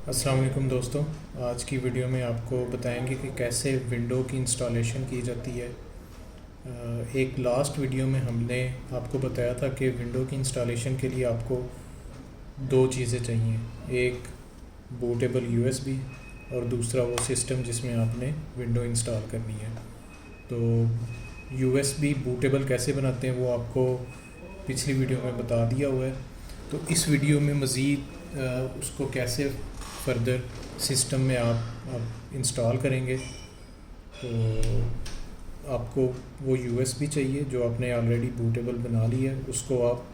अस्सलाम वालेकुम दोस्तों। आज की वीडियो में आपको बताएंगे कि कैसे विंडो की इंस्टॉलेशन की जाती है। एक लास्ट वीडियो में हमने आपको बताया था कि विंडो की इंस्टॉलेशन के लिए आपको दो चीज़ें चाहिए, एक बूटेबल यूएसबी और दूसरा वो सिस्टम जिसमें आपने विंडो इंस्टॉल करनी है। तो यूएसबी बूटेबल कैसे बनाते हैं वो आपको पिछली वीडियो में बता दिया हुआ है। तो इस वीडियो में मज़ीद उसको कैसे फर्दर सिस्टम में आप इंस्टॉल करेंगे। तो आपको वो यूएसबी चाहिए जो आपने ऑलरेडी बूटेबल बना ली है, उसको आप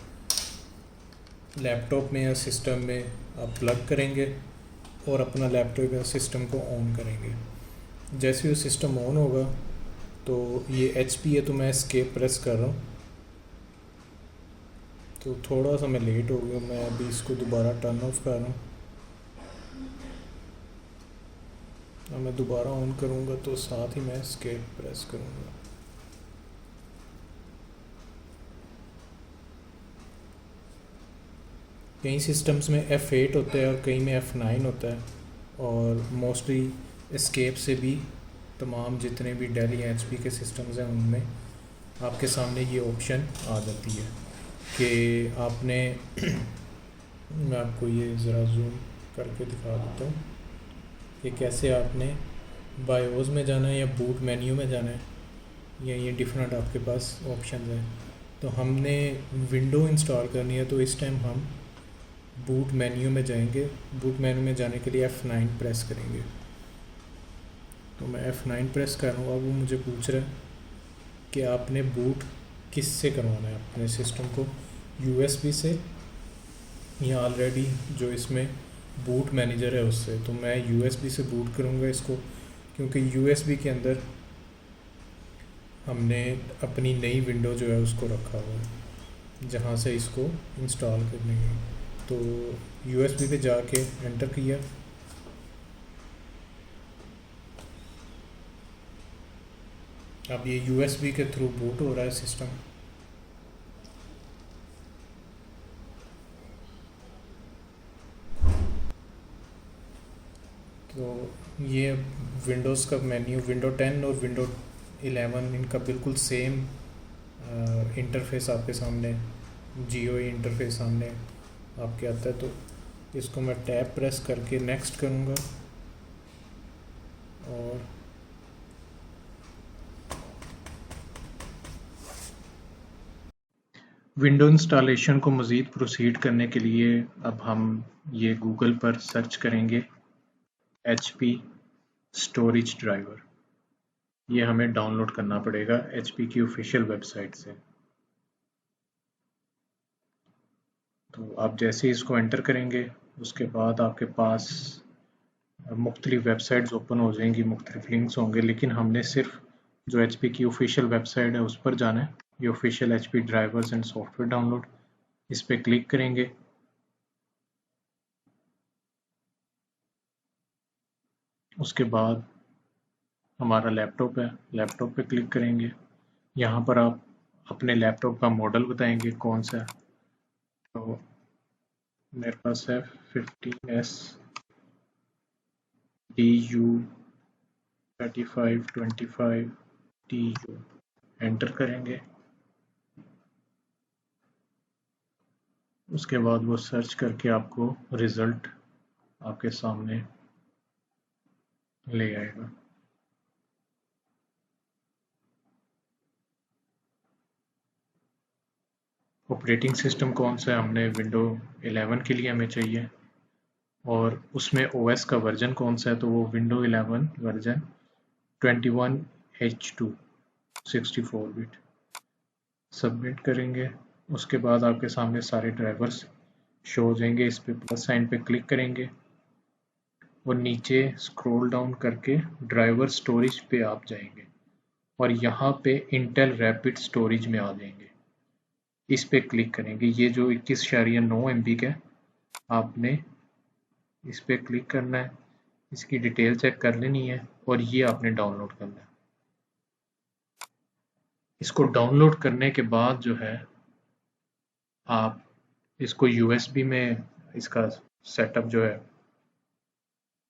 लैपटॉप में या सिस्टम में आप प्लग करेंगे और अपना लैपटॉप या सिस्टम को ऑन करेंगे। जैसे वो सिस्टम ऑन होगा तो ये HP है तो मैं एस्केप प्रेस कर रहा हूँ। तो थोड़ा सा मैं लेट हो गया, मैं अभी इसको दोबारा टर्न ऑफ कर रहा हूँ और मैं दोबारा ऑन करूँगा तो साथ ही मैं एस्केप प्रेस करूँगा। कई सिस्टम्स में F8 होता है और कई में F9 होता है, और मोस्टली एस्केप से भी तमाम जितने भी डेल या HP के सिस्टम्स हैं उनमें आपके सामने ये ऑप्शन आ जाती है कि आपने मैं आपको ये ज़रा जूम करके दिखा देता हूँ कि कैसे आपने बायोस में जाना है या बूट मेन्यू में जाना है, या ये डिफरेंट आपके पास ऑप्शन हैं। तो हमने विंडो इंस्टॉल करनी है तो इस टाइम हम बूट मेन्यू में जाएंगे। बूट मेन्यू में जाने के लिए F9 प्रेस करेंगे। तो मैं F9 प्रेस कर रहा हूँ। अब वो मुझे पूछ रहा है कि आपने बूट किस से करवाना है अपने सिस्टम को, USB से या ऑलरेडी जो इसमें बूट मैनेजर है उससे। तो मैं USB से बूट करूँगा इसको, क्योंकि USB के अंदर हमने अपनी नई विंडो जो है उसको रखा हुआ है जहाँ से इसको इंस्टॉल करनी है। तो USB पे जाके एंटर किया। अब ये USB के थ्रू बूट हो रहा है सिस्टम। तो ये विंडोज़ का मेन्यू, विंडो 10 और विंडो 11 इनका बिल्कुल सेम इंटरफेस आपके सामने, GUI इंटरफेस सामने आपके आता है। तो इसको मैं टैब प्रेस करके नेक्स्ट करूँगा और विंडो इंस्टॉलेशन को मज़ीद प्रोसीड करने के लिए अब हम ये गूगल पर सर्च करेंगे HP स्टोरेज ड्राइवर। ये हमें डाउनलोड करना पड़ेगा HP की ऑफिशियल वेबसाइट से। तो आप जैसे ही इसको एंटर करेंगे उसके बाद आपके पास मुख्तलिफ वेबसाइट्स ओपन हो जाएंगी, मुख्तलिफ लिंक्स होंगे, लेकिन हमने सिर्फ जो HP की ऑफिशियल वेबसाइट है उस पर जाना है। ये official HP drivers and software download, इस पर क्लिक करेंगे। उसके बाद हमारा लैपटॉप है, लैपटॉप पे क्लिक करेंगे। यहाँ पर आप अपने लैपटॉप का मॉडल बताएंगे कौन सा है। तो मेरे पास है 15S DU 3525 TU। एंटर करेंगे। उसके बाद वो सर्च करके आपको रिज़ल्ट आपके सामने ले आएगा। ऑपरेटिंग सिस्टम कौन सा है, हमने विंडो 11 के लिए हमें चाहिए, और उसमें OS का वर्जन कौन सा है, तो वो window 11 version 21H2 64 bit. Submit करेंगे। उसके बाद आपके सामने सारे ड्राइवर्स शो हो जाएंगे। इस पे प्लस साइन पे क्लिक करेंगे और नीचे स्क्रॉल डाउन करके ड्राइवर स्टोरेज पे आप जाएंगे और यहाँ पे इंटेल रैपिड स्टोरेज में आ जाएंगे। इस पे क्लिक करेंगे। ये जो 21.9 MB का है, आपने इस पे क्लिक करना है, इसकी डिटेल चेक कर लेनी है और ये आपने डाउनलोड करना है। इसको डाउनलोड करने के बाद जो है आप इसको USB में इसका सेटअप जो है